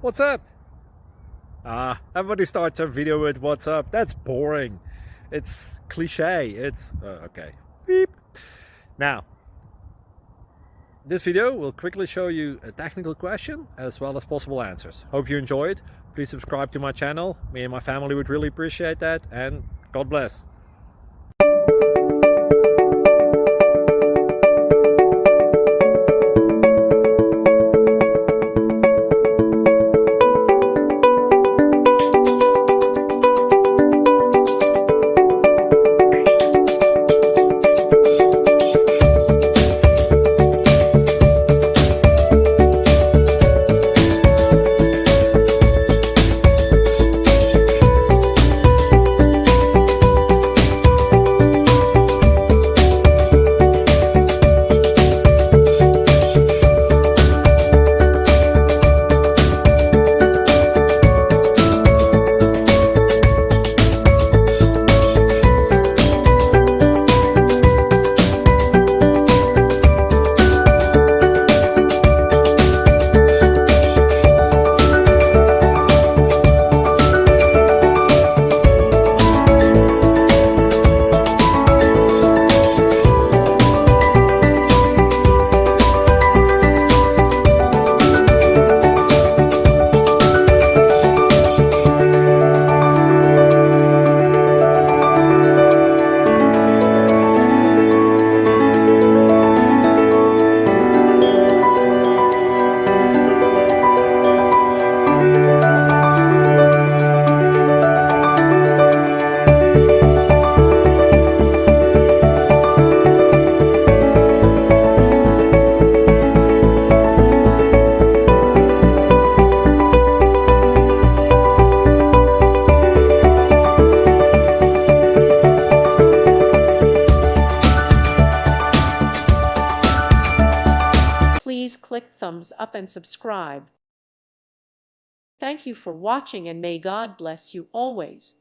What's up? Everybody starts a video with what's up. That's boring. It's cliche. It's okay. Beep. Now, this video will quickly show you a technical question as well as possible answers. Hope you enjoy it. Please subscribe to my channel. Me and my family would really appreciate that, and God bless. Please click thumbs up and subscribe. Thank you for watching, and may God bless you always.